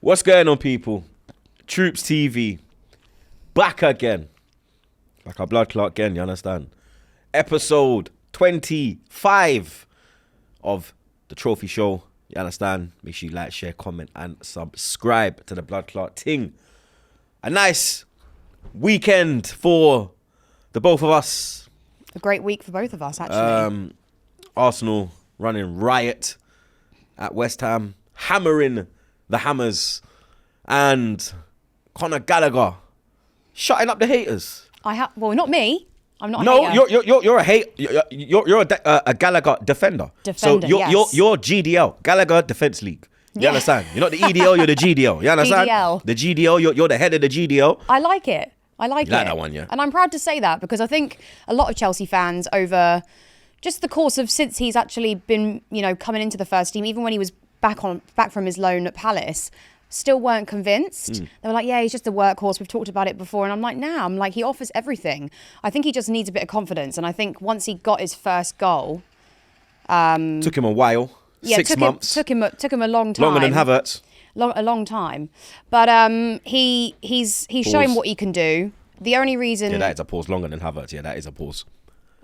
What's going on, people? TroopzTV back again, like a blood clot again. You understand? Episode 25 of the Trophy Show. You understand? Make sure you like, share, comment, and subscribe to the blood clot ting. A nice weekend for the both of us. A great week for both of us, actually. Arsenal running riot at West Ham, hammering the Hammers, and Conor Gallagher shutting up the haters. Well, not me. I'm not. No, you're a hate. You're a Gallagher defender. So you're GDL, Gallagher Defence League. You understand? You're not the EDL. You're the GDL. You understand? GDL. The GDL. You're the head of the GDL. I like it. You like that one, yeah. And I'm proud to say that because I think a lot of Chelsea fans over just the course of since he's actually been, coming into the first team, even when he was back from his loan at Palace, still weren't convinced. They were like, yeah, he's just a workhorse. We've talked about it before. And I'm like, nah, he offers everything. I think he just needs a bit of confidence. And I think once he got his first goal, took him a while. Yeah, 6 months. Took him a long time. Longer than Havertz. A long time. But he's shown what he can do. The only reason... Yeah, that is a pause. Longer than Havertz. Yeah, that is a pause.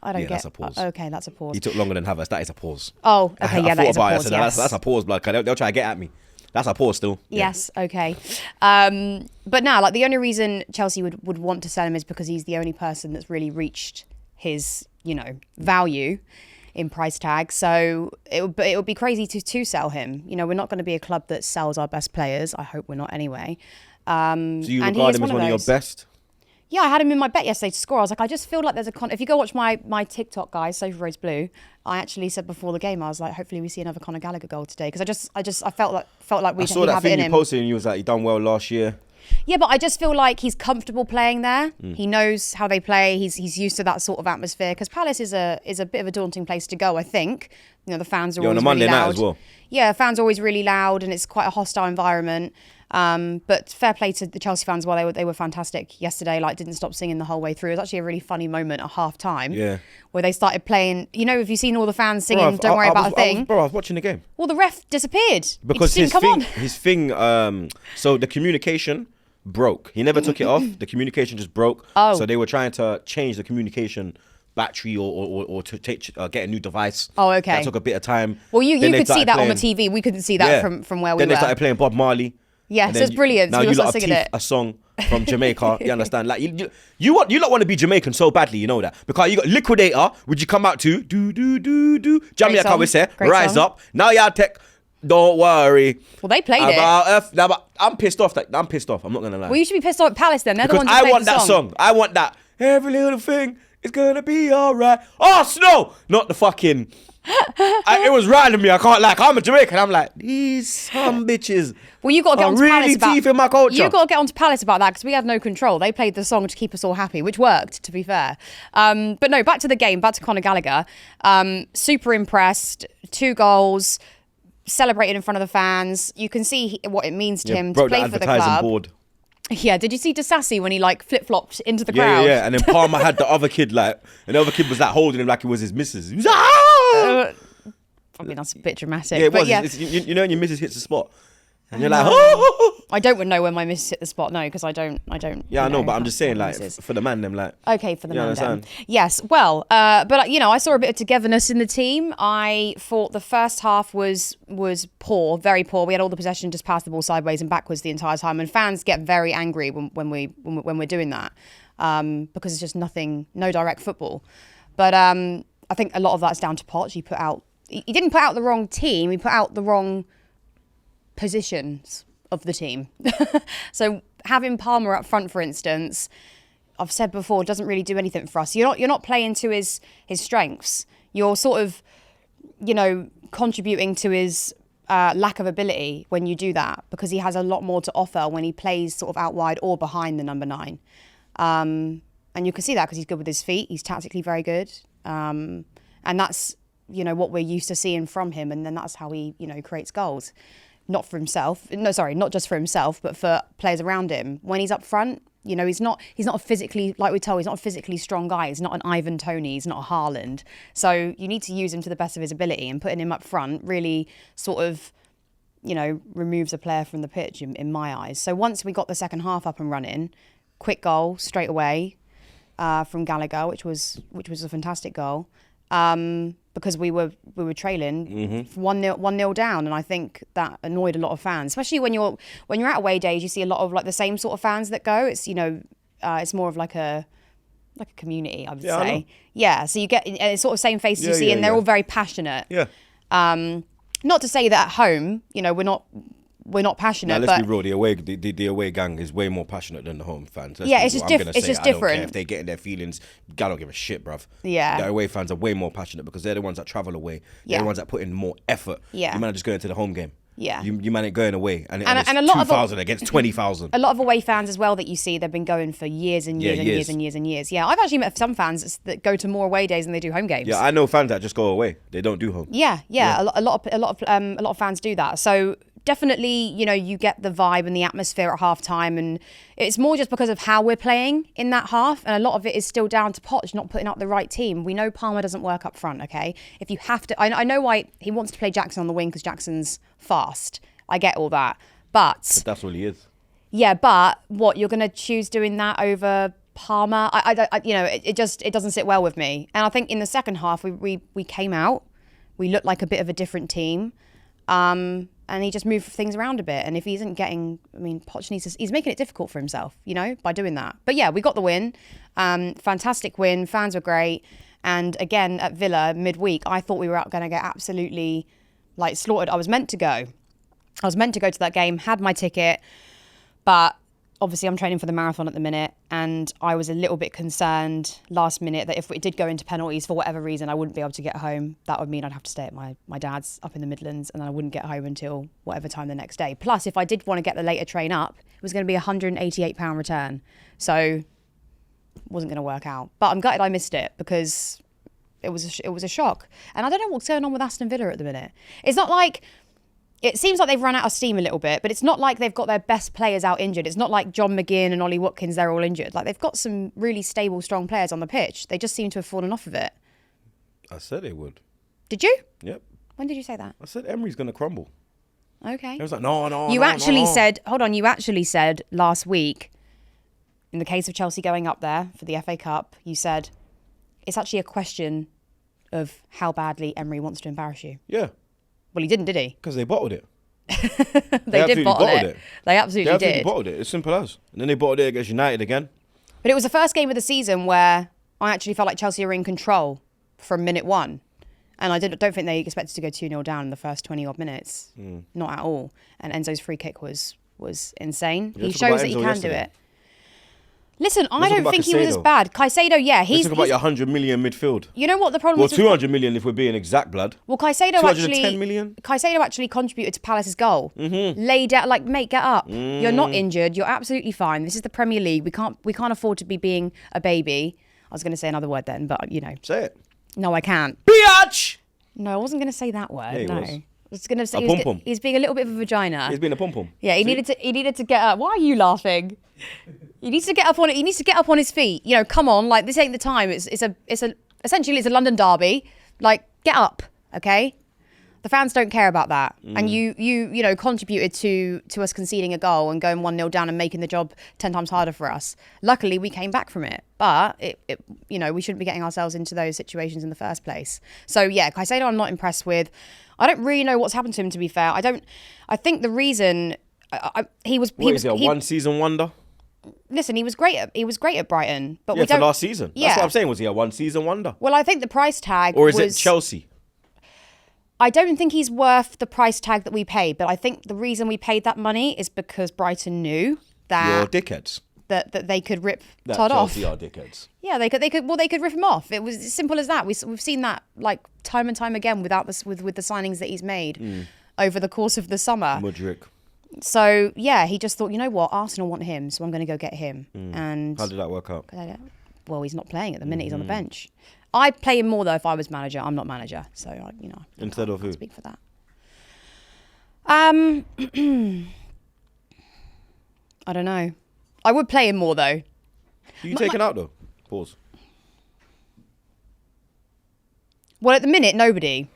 I don't get... That's a pause. Okay, that's a pause. He took longer than Havertz. That is a pause. Oh, okay, yeah, that is a pause, said, yes. That's a pause, blood. They'll try to get at me. That's a pause still. Yes, okay. But now, the only reason Chelsea would want to sell him is because he's the only person that's really reached his, value in price tag. So it would be crazy to sell him. We're not going to be a club that sells our best players. I hope we're not anyway. So you regard him as one of your best? Yeah, I had him in my bet yesterday to score. I was like, I just feel like there's if you go watch my TikTok, guys, Sophie Rose Blue, I actually said before the game, I was like, hopefully we see another Conor Gallagher goal today because I felt like we have it in him. I saw that thing you posted and you was like, he done well last year. Yeah, but I just feel like he's comfortable playing there. He knows how they play. He's used to that sort of atmosphere because Palace is a bit of a daunting place to go. I think the fans are always on a Monday really loud. Night as well. Yeah, fans are always really loud and it's quite a hostile environment. But fair play to the Chelsea fans. Well, they were fantastic yesterday. Didn't stop singing the whole way through. It was actually a really funny moment at half time. Yeah. Where they started playing. Have you seen all the fans singing? Don't worry about a thing. I was watching the game. Well, the ref disappeared because he just didn't come on. His thing. So the communication broke. He never took it off. The communication just broke. Oh. So they were trying to change the communication battery or to get a new device. Oh, okay. That took a bit of time. Well, you could see that on the TV. We couldn't see that from where we were. Then they started playing Bob Marley. Yes, it's brilliant. Now so you lot singing have a song from Jamaica. You understand? You want to be Jamaican so badly, you know that. Because you got Liquidator, would you come out to do Jamaica we say, Rise song. Up. Now y'all take Don't Worry. Well, they played it. But I'm pissed off. I'm pissed off. I'm not gonna lie. Well, you should be pissed off at Palace then. They're because the ones who I want played the that song. I want that. Every little thing is gonna be alright. Oh, Snow! Not the fucking. It was riding me. I can't I'm a Jamaican. I'm like, these some bitches. Well, you got to get onto Palace about. Teeth in my culture. You got to get onto Palace about that because we had no control. They played the song to keep us all happy, which worked, to be fair. But no, back to the game. Back to Conor Gallagher. Super impressed. 2 goals. Celebrated in front of the fans. You can see what it means to him to play for the club. Board. Yeah, did you see Disassi when he flip-flopped into the crowd? Yeah, and then Palmer had the other kid and the other kid was holding him like it was his missus. He was that's a bit dramatic. Yeah, it was. Yeah. When your missus hits the spot. And you're like, oh! I don't know when my missus hit the spot, no, because I don't. Yeah, I know, but I'm just saying, for the man, them, Okay, for the man, them. Yes, well, but I saw a bit of togetherness in the team. I thought the first half was poor, very poor. We had all the possession, just passed the ball sideways and backwards the entire time, and fans get very angry when we're doing that because it's just no direct football. But I think a lot of that's down to Poch. He didn't put out the wrong team. He put out the wrong positions of the team. So having Palmer up front, for instance, I've said before, doesn't really do anything for us. You're not playing to his strengths. You're sort of, contributing to his lack of ability when you do that because he has a lot more to offer when he plays sort of out wide or behind the number 9. And you can see that because he's good with his feet. He's tactically very good. And that's, what we're used to seeing from him. And then that's how he, creates goals. Not for himself. No, sorry, not just for himself, but for players around him. When he's up front, he's not a physically, like we told, he's not a physically strong guy. He's not an Ivan Toney. He's not a Haaland. So you need to use him to the best of his ability, and putting him up front really sort of removes a player from the pitch in my eyes. So once we got the second half up and running, quick goal straight away from Gallagher, which was a fantastic goal. Because we were trailing 1-0 down, and I think that annoyed a lot of fans, especially when you're at away days. You see a lot of like the same sort of fans that go. It's it's more of like a community, I would say. Yeah, so you get it's sort of same faces you see, and they're all very passionate. Yeah. Not to say that at home, we're not passionate. Now, let's be real. The away gang is way more passionate than the home fans. It's just different. It's just different. I don't care if they get in their feelings. I don't give a shit, bruv. Yeah. The away fans are way more passionate because they're the ones that travel away. They're the ones that put in more effort. Yeah. You man are just going to the home game. Yeah. You man ain't going away, and it's a lot 2,000 against 20,000. A lot of away fans as well that you see, they've been going for years and years and years and years and years. Yeah, I've actually met some fans that go to more away days than they do home games. Yeah, I know fans that just go away. They don't do home. Yeah. A lot of fans do that. So definitely, you get the vibe and the atmosphere at half time, and it's more just because of how we're playing in that half, and a lot of it is still down to Poch not putting up the right team. We know Palmer doesn't work up front, okay? If you have to, I know why he wants to play Jackson on the wing because Jackson's fast. I get all that, but that's all he is. Yeah, but what, you're going to choose doing that over Palmer? It doesn't sit well with me. And I think in the second half we came out, we looked like a bit of a different team, and he just moved things around a bit. And if he isn't getting, Poch he's making it difficult for himself, by doing that. But yeah, we got the win, fantastic win. Fans were great, and again at Villa midweek, I thought we were going to get absolutely slaughtered. I was meant to go to that game, had my ticket, but obviously I'm training for the marathon at the minute, and I was a little bit concerned last minute that if it did go into penalties for whatever reason, I wouldn't be able to get home. That would mean I'd have to stay at my dad's up in the Midlands, and then I wouldn't get home until whatever time the next day. Plus, if I did want to get the later train up, it was going to be £188 return. So it wasn't going to work out. But I'm gutted I missed it because it was a shock. And I don't know what's going on with Aston Villa at the minute. It's not like... It seems like they've run out of steam a little bit, but it's not like they've got their best players out injured. It's not like John McGinn and Ollie Watkins, they're all injured. They've got some really stable, strong players on the pitch. They just seem to have fallen off of it. I said they would. Did you? Yep. When did you say that? I said Emery's going to crumble. Okay. I was like, no. You actually said last week, in the case of Chelsea going up there for the FA Cup, you said, it's actually a question of how badly Emery wants to embarrass you. Yeah. Well, he didn't, did he? Because they bottled it. They did bottle it. They absolutely did. Bottled it. It's simple as. And then they bottled it against United again. But it was the first game of the season where I actually felt like Chelsea were in control from minute one. And I don't think they expected to go 2-0 down in the first 20-odd minutes. Not at all. And Enzo's free kick was insane. He shows that he can do it. Listen, I don't think he was as bad. Caicedo, yeah. Let's talk about your 100 million midfield. You know what the problem was? Well, 200 million if we're being exact, blood. Well, Caicedo 210 million? Caicedo actually contributed to Palace's goal. Laid out, mate, get up. You're not injured. You're absolutely fine. This is the Premier League. We can't afford to be being a baby. I was going to say another word then, but Say it. No, I can't. Biatch! No, I wasn't going to say that word. Yeah, no. was. I was going to say he's being a little bit of a vagina. He's being a pom-pom. Yeah, he needed to get up. Why are you laughing? He needs to get up on it. He needs to get up on his feet. Come on, this ain't the time. Essentially it's a London derby. Get up, okay? The fans don't care about that. And you contributed to us conceding a goal and going 1-0 down and making the job 10 times harder for us. Luckily, we came back from it. But we shouldn't be getting ourselves into those situations in the first place. So yeah, Caicedo I'm not impressed with. I don't really know what's happened to him, to be fair. I think the reason he was a one season wonder? Listen, he was great at Brighton, but for last season. Yeah. That's what I'm saying. Was he a one season wonder? Well, I think the price tag or is it Chelsea? I don't think he's worth the price tag that we paid, but I think the reason we paid that money is because Brighton knew that you're dickheads. That they could rip Todd off. Chelsea are dickheads. Yeah, they could rip him off. It was as simple as that. We've seen that time and time again with the signings that he's made over the course of the summer. Mudryk. So yeah, he just thought, you know what, Arsenal want him, so I'm going to go get him. And how did that work out? Well, he's not playing at the minute. He's on the bench. I'd play him more though if I was manager. I'm not manager, so Instead of who? Speak for that. I don't know. I would play him more though. Who you taking out though? Pause. Well, at the minute, nobody.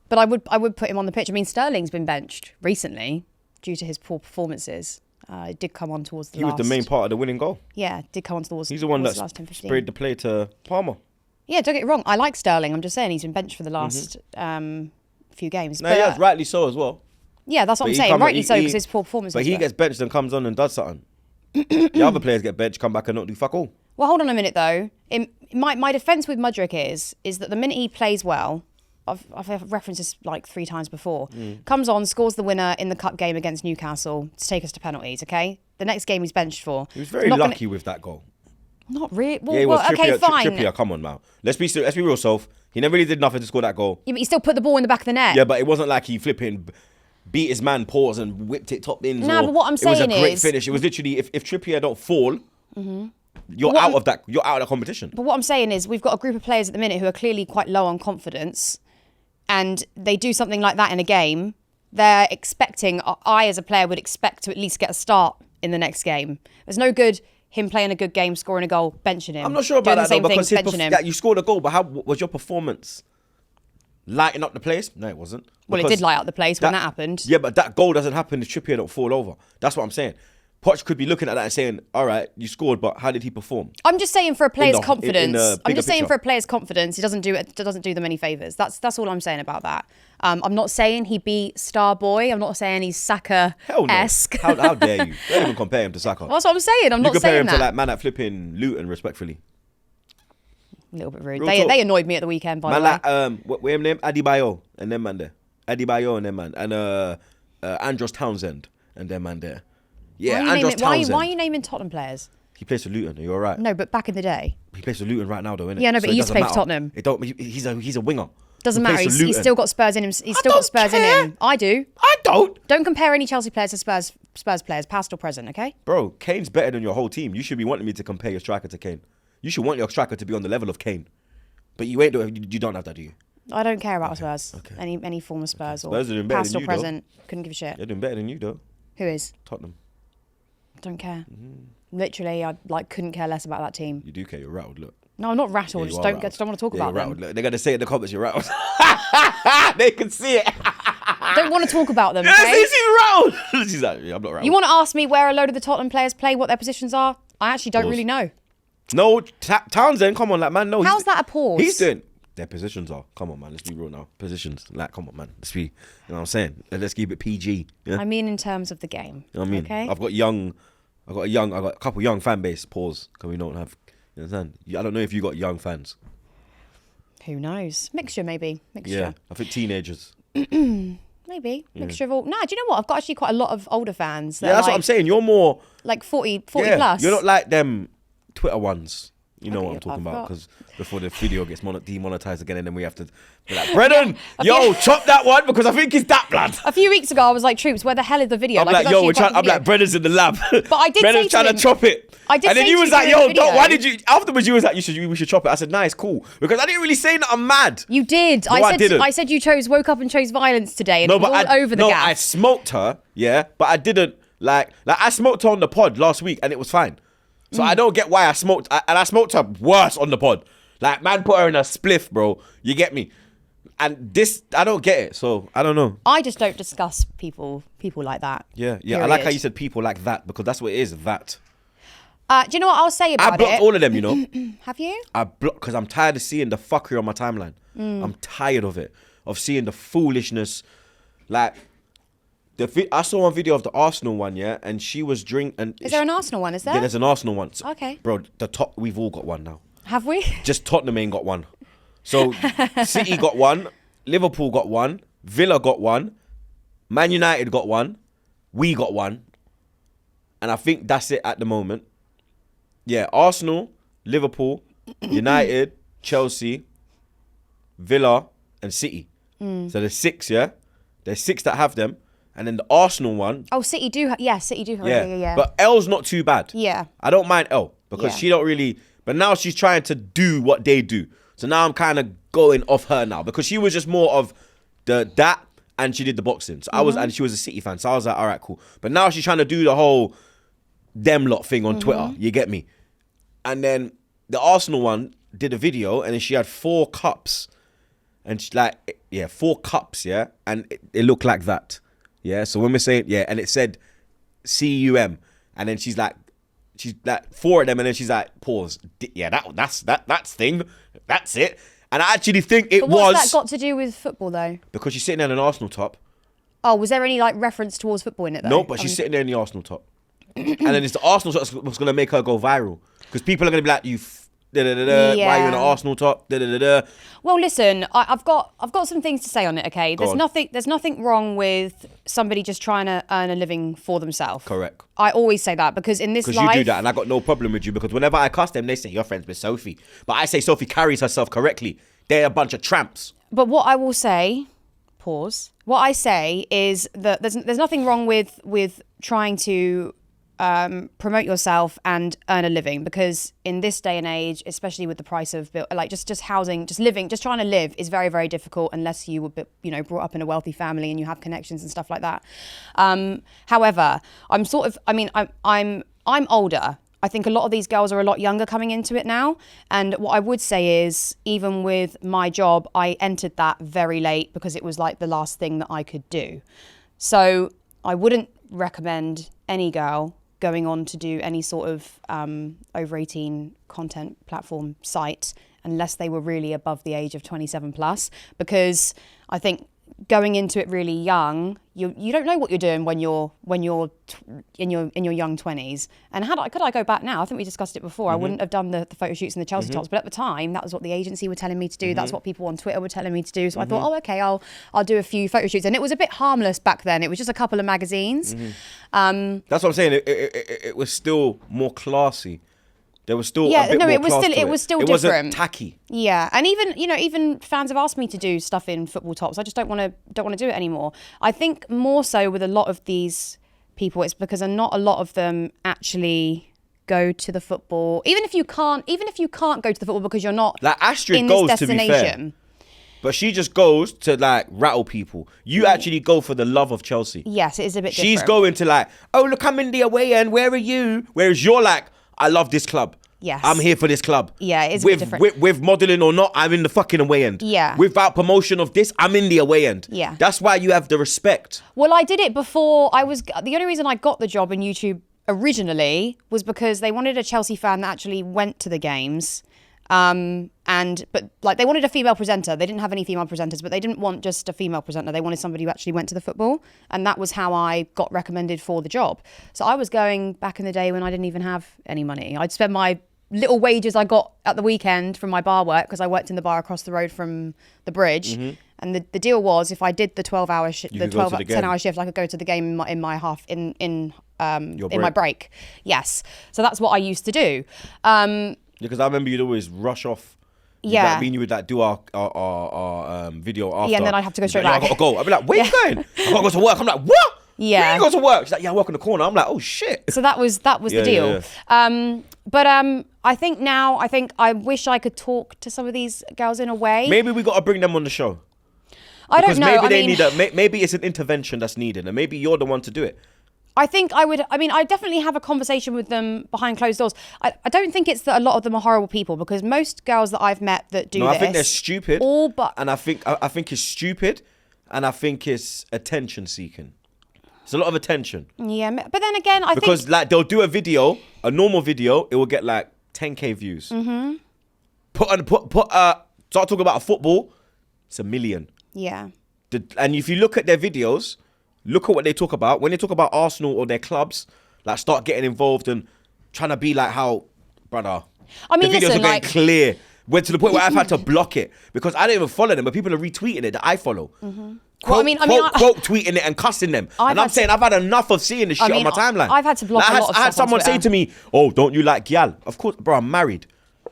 But I would put him on the pitch. I mean, Sterling's been benched recently due to his poor performances. It did come on towards the last. He was the main part of the winning goal. Yeah, did come on towards. He's the one that last 10, 15. sprayed the play to Palmer. Yeah, don't get it wrong. I like Sterling. I'm just saying he's been benched for the last few games. No, yeah, rightly so as well. Yeah, that's what I'm saying. Rightly so because his poor performance. But he gets benched and comes on and does something. The other players get benched, come back and not do fuck all. Well, hold on a minute though. My defence with Mudryk is that the minute he plays well, I've referenced this like 3 times before, comes on, scores the winner in the cup game against Newcastle to take us to penalties, okay? The next game he's benched for. He was very lucky with that goal. Not really. Well, Yeah, he was. okay, Trippier, fine. Trippier, come on now. Let's be real, Soph. He never really did nothing to score that goal. Yeah, but he still put the ball in the back of the net. Yeah, but it wasn't like he flipping beat his man, paused and whipped it top ins. No, but what I'm saying is... It was a great finish. It was literally, if Trippier don't fall, you're out of that competition. But what I'm saying is we've got a group of players at the minute who are clearly quite low on confidence, and they do something like that in a game, they're expecting, I as a player would expect to at least get a start in the next game. There's no good him playing a good game, scoring a goal, benching him. I'm not sure about that though, because benching him. You scored a goal, but how was your performance? Lighting up the place? No, it wasn't. Well, it did light up the place when that happened. Yeah, but that goal doesn't happen if Trippier don't fall over. That's what I'm saying. Poch could be looking at that and saying, all right, you scored, but how did he perform? I'm just saying for a player's confidence. I'm just saying for a player's confidence, he doesn't do them any favours. That's all I'm saying about that. I'm not saying he beat Star Boy. I'm not saying he's Saka-esque. Hell no. How dare you? Don't even compare him to Saka. That's what I'm saying. I'm not saying that. You compare him to like man at flipping Luton, respectfully. A little bit rude. They annoyed me at the weekend, by the way. Like, what's his name? Adebayo and them man there. Adebayo and them man. And Andros Townsend and them man there. Yeah, Andros Townsend. Why are you naming Tottenham players? He plays for Luton. Are you all right? No, but back in the day. He plays for Luton right now, though, innit? Yeah, no, but he used to play for Tottenham. He's a winger. Doesn't matter. He's still got Spurs in him. He's still got Spurs in him. I do. I don't. Don't compare any Chelsea players to Spurs players, past or present, okay? Bro, Kane's better than your whole team. You should be wanting me to compare your striker to Kane. You should want your striker to be on the level of Kane. But you ain't. You don't have that, do you? I don't care about Spurs. Okay. Any form of Spurs or Spurs are doing better past than or you, present. Couldn't give a shit. They're doing better than you, though. Who is? Tottenham. Don't care. Literally, I couldn't care less about that team. You do care. You're rattled. Look. No, I'm not rattled. Just don't want to talk about them. Look, they're gonna say in the comments you're rattled. They can see it. Don't want to talk about them. Okay? Yes, he's rattled. She's like, I'm not rattled. You want to ask me where a load of the Tottenham players play, what their positions are? I actually don't really know. No, Townsend, come on, like man, no. How's that a pause? He's doing. Their positions are. Come on, man. Let's be real now. Positions, like, come on, man. Let's be. You know what I'm saying? Let's keep it PG. Yeah? I mean, in terms of the game. You know what I mean? Okay. I've got a couple young fan base. Pause. Because we don't have. You understand? I don't know if you got young fans. Who knows? Mixture, maybe. Mixture. Yeah, I think teenagers. Maybe. Mixture of all. Nah, do you know what? I've got actually quite a lot of older fans. Yeah, that's what I'm saying. You're more. Like 40 plus. You're not like them Twitter ones. You know what I'm talking about, because before the video gets demonetized again, and then we have to be like, Brennan, chop that one because I think it's that blood. A few weeks ago, I was like, Troopz, where the hell is the video? I'm like, Brennan's in the lab. But I did Brennan's trying to chop it. And then you was like, why did you? Afterwards, you was like, we should chop it. I said, nah, it's cool, because I didn't really say that I'm mad. You did. No, I didn't. I said you woke up and chose violence today, and it was all over the gap. I smoked her, yeah, but I didn't like I smoked her on the pod last week, and it was fine. So I don't get why I smoked, and I smoked her worse on the pod. Like, man put her in a spliff, bro. You get me? And this, I don't get it. So I don't know. I just don't discuss people like that. Yeah. Period. I like how you said people like that, because that's what it is. That. Do you know what I'll say about it? I blocked all of them, you know. Have you? I blocked because I'm tired of seeing the fuckery on my timeline. I'm tired of it, of seeing the foolishness, like. I saw one video of the Arsenal one, yeah, and she was drinking. Is there an Arsenal one? Is there? Yeah, there's an Arsenal one. Okay. Bro, we've all got one now. Have we? Just Tottenham ain't got one. So City got one, Liverpool got one, Villa got one, Man United got one, we got one, and I think that's it at the moment. Yeah, Arsenal, Liverpool, United, Chelsea, Villa, and City. So there's 6, yeah? There's 6 that have them. And then the Arsenal one. Oh, City do. City do. Yeah. But L's not too bad. Yeah. I don't mind L, because she don't really. But now she's trying to do what they do. So now I'm kind of going off her now, because she was just more of that, and she did the boxing. So and she was a City fan. So I was like, all right, cool. But now she's trying to do the whole them lot thing on Twitter. You get me? And then the Arsenal one did a video, and then she had 4 cups. and she, like, yeah, 4 cups, yeah, and it looked like that, yeah. So when we're saying, yeah, and it said CUM, and then she's like 4 of them, and then she's like, pause, yeah, that's thing, that's it. And I actually think it but was. What's that got to do with football though? Because she's sitting there in an Arsenal top. Oh, was there any like reference towards football in it though? No, but she's sitting there in the Arsenal top. And then it's the Arsenal top that's going to make her go viral. Because people are going to be like, why are you in an Arsenal top? Well, listen, I've got some things to say on it. Okay, there's nothing wrong with somebody just trying to earn a living for themselves. Correct. I always say that because in this life, because you do that, and I got no problem with you. Because whenever I cuss them, they say you're friends with Sophie, but I say Sophie carries herself correctly. They're a bunch of tramps. But what I will say, pause. What I say is that there's nothing wrong with trying to promote yourself and earn a living, because in this day and age, especially with the price of like just housing, just living, just trying to live is very, very difficult unless you were brought up in a wealthy family and you have connections and stuff like that. However, I'm older. I think a lot of these girls are a lot younger coming into it now. And what I would say is, even with my job, I entered that very late because it was like the last thing that I could do. So I wouldn't recommend any girl going on to do any sort of over 18 content platform site unless they were really above the age of 27 plus, because I think going into it really young, you don't know what you're doing when you're in your young 20s. And could I go back now? I think we discussed it before. I wouldn't have done the photo shoots and the Chelsea tops, but at the time that was what the agency were telling me to do. That's what people on Twitter were telling me to do. So I thought, okay, I'll do a few photo shoots. And it was a bit harmless back then. It was just a couple of magazines. That's what I'm saying. It was still more classy. There was still a bit more it was class still to it was still it different. Wasn't tacky. Yeah, and even fans have asked me to do stuff in football tops. I just don't want to do it anymore. I think more so with a lot of these people, it's because not a lot of them actually go to the football. Even if you can't go to the football because you're not like Astrid in goes, this to be destination. fair. But she just goes to like rattle people. You actually go for the love of Chelsea. Yes, it is a bit She's different. going to like, oh look, I'm in the away end. Where are you? Whereas you're like, I love this club. Yes. I'm here for this club. Yeah, it is a bit different. With modelling or not, I'm in the fucking away end. Yeah. Without promotion of this, I'm in the away end. Yeah. That's why you have the respect. Well, I did it before. The only reason I got the job in YouTube originally was because they wanted a Chelsea fan that actually went to the games. But they wanted a female presenter. They didn't have any female presenters, but they didn't want just a female presenter. They wanted somebody who actually went to the football. And that was how I got recommended for the job. So I was going back in the day when I didn't even have any money. I'd spend my little wages I got at the weekend from my bar work, because I worked in the bar across the road from the bridge. And the deal was, if I did the 10-hour shift, I could go to the game in my my break. Yes. So that's what I used to do. Because I remember you'd always rush off. Yeah. Like, you would like do our video after. Yeah, and then I'd have to go straight back. back. I gotta go. I'd be like, where you going? I gotta go to work. I'm like, what? Yeah. Where you go to work? She's like, yeah, I work in the corner. I'm like, oh shit. So that was the deal. Yeah. I think now, I wish I could talk to some of these girls in a way. Maybe we gotta bring them on the show. I don't know. Maybe it's an intervention that's needed, and maybe you're the one to do it. I think I definitely have a conversation with them behind closed doors. I don't think it's that a lot of them are horrible people, because most girls that I've met that do this. I think they're stupid. And I think it's stupid, and I think it's attention seeking. It's a lot of attention. Yeah, but then again, because like they'll do a normal video, it will get like 10k views. Start talking about football, it's 1 million. Yeah. And if you look at their videos, look at what they talk about. When they talk about Arsenal or their clubs, like start getting involved and trying to be like how, brother. I mean, the videos listen, are getting clear. Went to the point where I've had to block it because I don't even follow them, but people are retweeting it that I follow. Quote tweeting it and cussing them. And I'm saying I've had enough of seeing this shit on my timeline. I've had to block a lot of stuff I had someone on say to me, oh, don't you like gyal? Of course, bro, I'm married.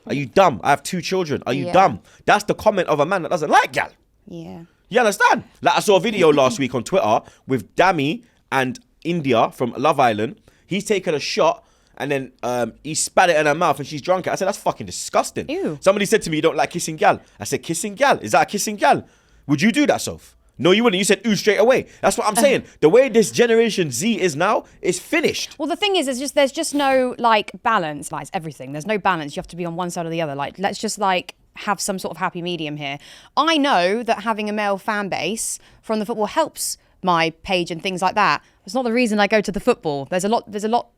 Are you dumb? I have 2 children. Are you dumb? That's the comment of a man that doesn't like gyal. Yeah. You understand? Like I saw a video last week on Twitter with Dami and India from Love Island. He's taken a shot and then he spat it in her mouth and she's drunk it. I said, that's fucking disgusting. Ew. Somebody said to me, you don't like kissing gal. I said, kissing gal? Is that a kissing gal? Would you do that, Soph? No, you wouldn't. You said ooh straight away. That's what I'm saying. The way this generation Z is now is finished. Well, the thing is, there's just no like balance. Like everything, there's no balance. You have to be on one side or the other. Like let's just like have some sort of happy medium here. I know that having a male fan base from the football helps my page and things like that. It's not the reason I go to the football. There's a lot.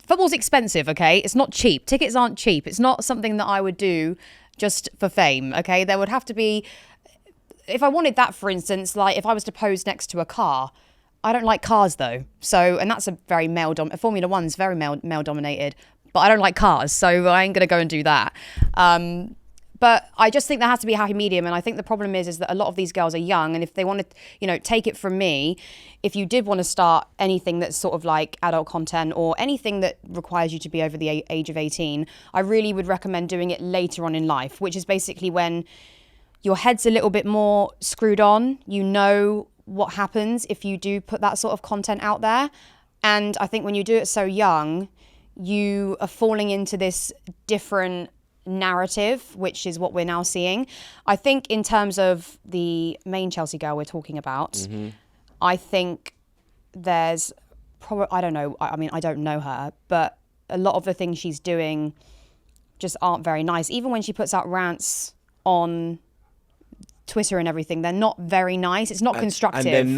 Football's expensive, okay? It's not cheap. Tickets aren't cheap. It's not something that I would do just for fame, okay? There would have to be, if I wanted that, for instance, like if I was to pose next to a car. I don't like cars though. So, and that's a very Formula One's very male dominated, but I don't like cars. So I ain't going to go and do that. But I just think there has to be a happy medium. And I think the problem is that a lot of these girls are young. And if they want to, you know, take it from me, if you did want to start anything that's sort of like adult content or anything that requires you to be over the age of 18, I really would recommend doing it later on in life, which is basically when your head's a little bit more screwed on. You know what happens if you do put that sort of content out there. And I think when you do it so young, you are falling into this different narrative, which is what we're now seeing. I think in terms of the main Chelsea girl we're talking about, I think there's probably, I don't know, I mean, I don't know her, but a lot of the things she's doing just aren't very nice. Even when she puts out rants on Twitter and everything, they're not very nice. It's not constructive. And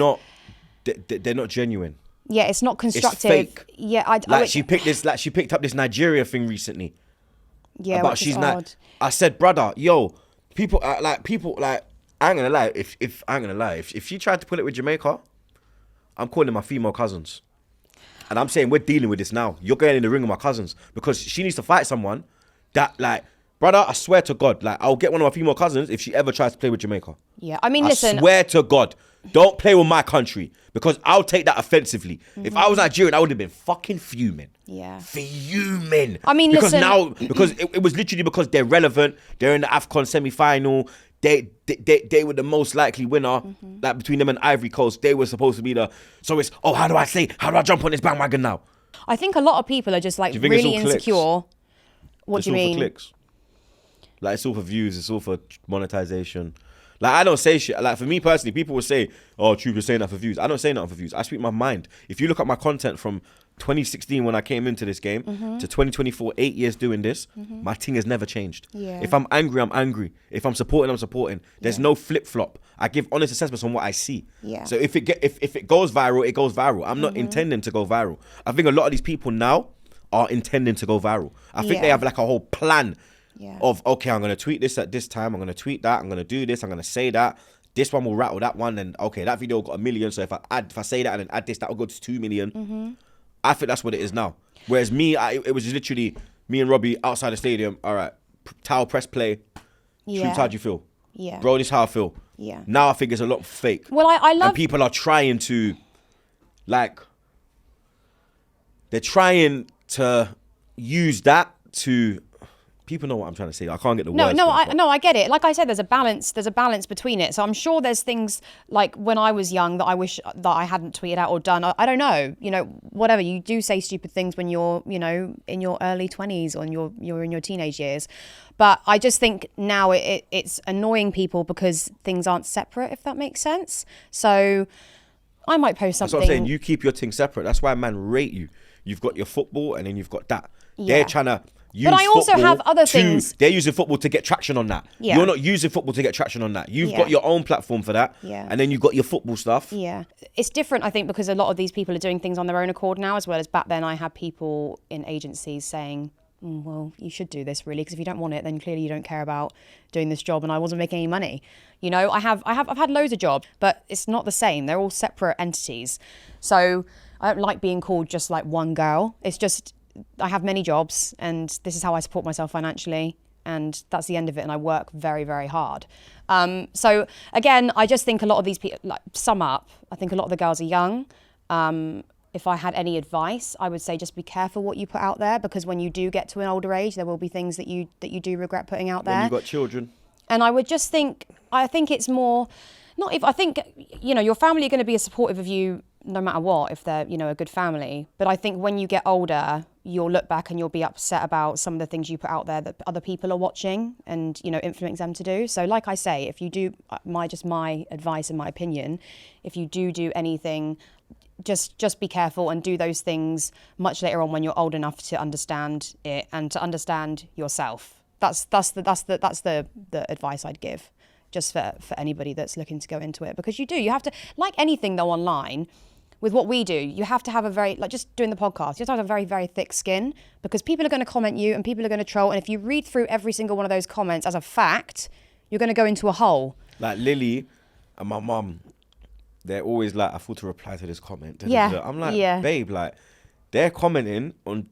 they're not genuine. Yeah, it's not constructive. It's fake. Yeah, she picked up this Nigeria thing recently. Yeah, about which she's is not. odd. I said, brother, yo, people I ain't gonna lie. If she tried to pull it with Jamaica, I'm calling my female cousins, and I'm saying we're dealing with this now. You're going in the ring with my cousins because she needs to fight someone that, like, brother, I swear to God, like, I'll get one of my female cousins if she ever tries to play with Jamaica. Yeah, I mean, listen. I swear to God, don't play with my country because I'll take that offensively. If I was Nigerian, I would have been fucking fuming. Yeah. Fuming. I mean, because listen. now, because it was literally because they're relevant. They're in the AFCON semi-final. They were the most likely winner. Like between them and Ivory Coast, they were supposed to be the. So it's, oh, how do I jump on this bandwagon now? I think a lot of people are just like Do you think it's really all clicks? insecure. What do you mean? It's all for clicks. Like, it's all for views. It's all for monetization. Like, I don't say shit. Like, for me personally, people will say, oh, Troopz is saying that for views. I don't say that for views. I speak my mind. If you look at my content from 2016 when I came into this game to 2024, 8 years doing this, my thing has never changed. Yeah. If I'm angry, I'm angry. If I'm supporting, I'm supporting. There's no flip-flop. I give honest assessments on what I see. Yeah. So if it goes viral, it goes viral. I'm not intending to go viral. I think a lot of these people now are intending to go viral. I think they have like a whole plan of, okay, I'm going to tweet this at this time. I'm going to tweet that. I'm going to do this. I'm going to say that. This one will rattle that one. And okay, that video got 1 million. So if I say that and then add this, that will go to 2 million. I think that's what it is now. Whereas me, it was literally me and Robbie outside the stadium. All right, towel, press play. Troopz, how do you feel? Yeah. Bro, this is how I feel. Yeah. Now I think it's a lot fake. Well, I love... And people are trying to, like, they're trying to use that to... People know what I'm trying to say. I can't get the words. I get it. Like I said, there's a balance between it. So I'm sure there's things like when I was young that I wish that I hadn't tweeted out or done. I don't know. You know, whatever. You do say stupid things when you're, you know, in your early 20s or you're in your teenage years. But I just think now it's annoying people because things aren't separate, if that makes sense. So I might post something. That's what I'm saying. You keep your thing separate. That's why man rate you. You've got your football and then you've got that. They're trying to... But I also have other things. They're using football to get traction on that. Yeah. You're not using football to get traction on that. You've got your own platform for that. Yeah. And then you've got your football stuff. Yeah. It's different, I think, because a lot of these people are doing things on their own accord now, as well as back then I had people in agencies saying, well, you should do this really, because if you don't want it, then clearly you don't care about doing this job, and I wasn't making any money. You know, I've had loads of jobs, but it's not the same. They're all separate entities. So I don't like being called just like one girl. It's just... I have many jobs and this is how I support myself financially, and that's the end of it, and I work very, very hard. So again, I just think a lot of these people, like, sum up, I think a lot of the girls are young. If I had any advice, I would say just be careful what you put out there, because when you do get to an older age, there will be things that you do regret putting out there. When you've got children. And I would just think, I think it's more, not if, I think, you know, your family are going to be as supportive of you no matter what, if they're, you know, a good family. But I think when you get older, you'll look back and you'll be upset about some of the things you put out there that other people are watching and, you know, influence them to do. So like I say, if you do, my advice and my opinion, if you do anything, just be careful and do those things much later on when you're old enough to understand it and to understand yourself. That's the advice I'd give, just for anybody that's looking to go into it, because you have to, like anything though online, with what we do, you have to have a very, like just doing the podcast, you have to have a very, very thick skin, because people are going to comment you and people are going to troll. And if you read through every single one of those comments as a fact, you're going to go into a hole. Like Lily and my mum, they're always like, I thought to reply to this comment. Yeah. I'm like, babe, like they're commenting on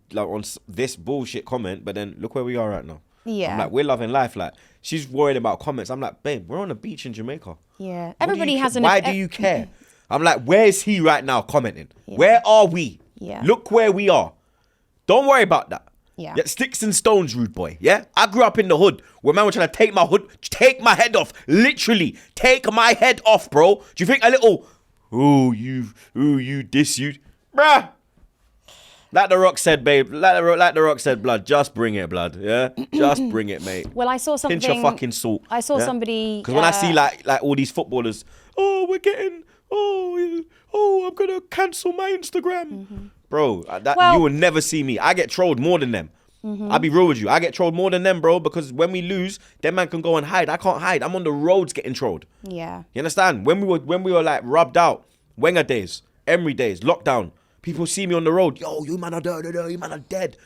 this bullshit comment, but then look where we are right now. Yeah. I'm like, we're loving life. Like, she's worried about comments. I'm like, babe, we're on a beach in Jamaica. Yeah. Everybody has Why do you care? I'm like, where is he right now commenting? Yeah. Where are we? Yeah. Look where we are. Don't worry about that. Yeah. Sticks and stones, rude boy. Yeah. I grew up in the hood where man was trying to take my head off. Literally, take my head off, bro. Do you think a little, you diss you, bruh? Like the Rock said, babe. Like the Rock said, blood. Just bring it, blood. Yeah, just bring it, mate. Well, I saw something. Pinch your fucking salt. I saw somebody. Because when I see like all these footballers, we're getting. I'm gonna cancel my Instagram, bro. You will never see me. I get trolled more than them. I'll be real with you. I get trolled more than them, bro. Because when we lose, them man can go and hide. I can't hide. I'm on the roads getting trolled. Yeah. You understand? When we were like rubbed out, Wenger days, Emery days, lockdown. People see me on the road. Yo, you man are dead. You man are dead.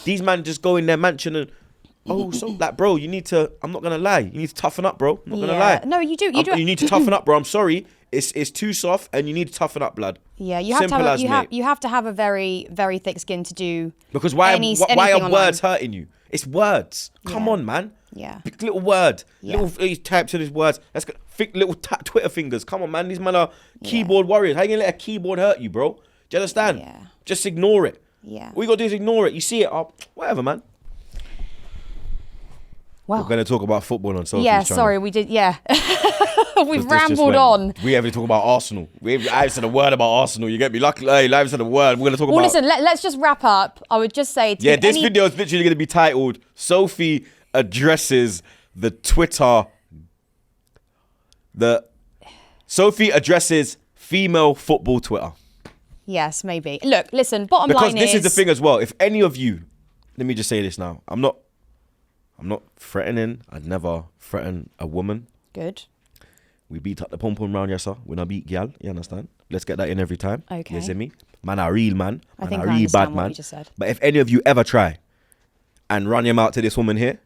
These man just go in their mansion and like, bro, you need to. I'm not gonna lie. You need to toughen up, bro. I'm not gonna lie. No, you do. You need to toughen up, bro. I'm sorry. It's too soft, and you need to toughen up, blood. Yeah, you have to have a very, very thick skin to do. Because why are words hurting you? It's words. Come on, man. Yeah. Big little word. Little he types in his words. Let's go. Little Twitter fingers. Come on, man. These men are keyboard warriors. How you gonna let a keyboard hurt you, bro? Do you understand? Yeah. Just ignore it. Yeah. All you gotta do is ignore it. You see it, whatever, man. Well, we're gonna talk about football on Sophie's channel. Sorry, we did. Yeah. We've rambled on. We haven't talked about Arsenal. I haven't said a word about Arsenal. You get me? Luckily, I haven't said a word. We're gonna talk about. Well, listen. Let's just wrap up. I would just say. This video is literally gonna be titled "Sophie addresses the Twitter." Sophie addresses female football Twitter. Yes, maybe. Look, listen. Bottom line is, because this is the thing as well. If any of you, let me just say this now. I'm not threatening. I'd never threaten a woman. Good. We beat up the pom pom round, yes sir. We not beat gal. You understand? Let's get that in every time. Okay. You see me? Man, a real man. I think a I real bad what man. you just said. But if any of you ever try and run your mouth to this woman here,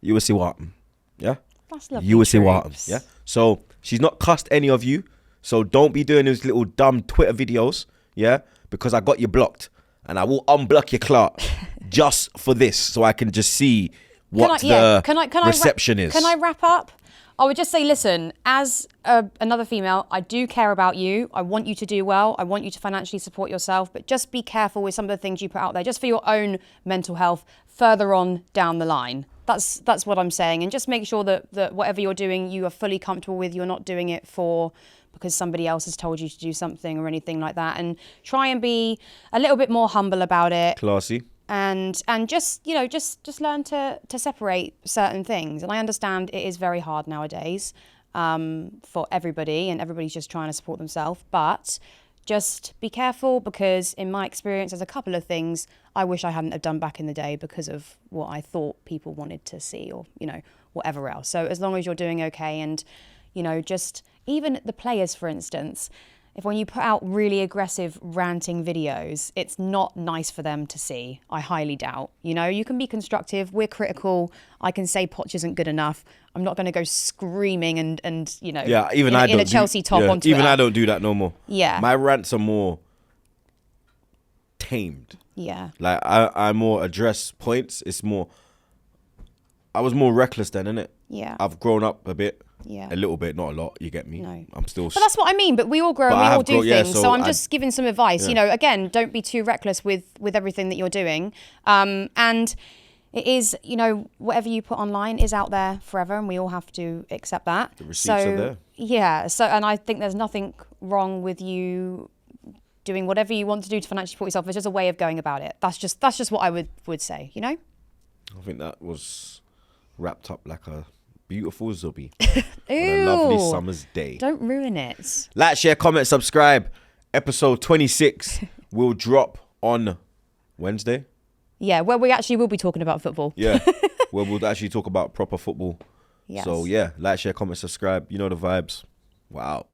you will see what happen. Yeah. That's lovely. You will see what happens. Yeah. So she's not cussed any of you. So don't be doing those little dumb Twitter videos, yeah? Because I got you blocked. And I will unblock your Clark just for this, so I can just see what reception is. Can I wrap up? I would just say, listen, as another female, I do care about you. I want you to do well. I want you to financially support yourself. But just be careful with some of the things you put out there, just for your own mental health further on down the line. That's what I'm saying. And just make sure that whatever you're doing, you are fully comfortable with. You're not doing it because somebody else has told you to do something or anything like that. And try and be a little bit more humble about it. Classy. And just learn to separate certain things. And I understand it is very hard nowadays for everybody, and everybody's just trying to support themselves. But just be careful, because in my experience, there's a couple of things I wish I hadn't have done back in the day because of what I thought people wanted to see, or whatever else. So as long as you're doing okay, and just even the players, for instance, if when you put out really aggressive ranting videos, it's not nice for them to see. I highly doubt. You can be constructive. We're critical. I can say Poch isn't good enough. I'm not going to go screaming and in a Chelsea top on Twitter. Even I don't do that no more. Yeah. My rants are more tamed. Yeah. Like I more address points. I was more reckless then, innit? Yeah. I've grown up a bit. Yeah. A little bit, not a lot, you get me? No. I'm still... But that's what I mean, but we all grow and we all do things. So I'm just giving some advice. Yeah. Again, don't be too reckless with everything that you're doing. And it is, whatever you put online is out there forever, and we all have to accept that. The receipts are there. Yeah. So, and I think there's nothing wrong with you doing whatever you want to do to financially support yourself. It's just a way of going about it. That's just what I would say, I think that was wrapped up like a beautiful zubby on a lovely summer's day. Don't ruin it. Like, share, comment, subscribe. Episode 26 will drop on Wednesday. Yeah, where we actually will be talking about football. Yeah, where we'll actually talk about proper football. Yes. So yeah, like, share, comment, subscribe. You know the vibes. Wow.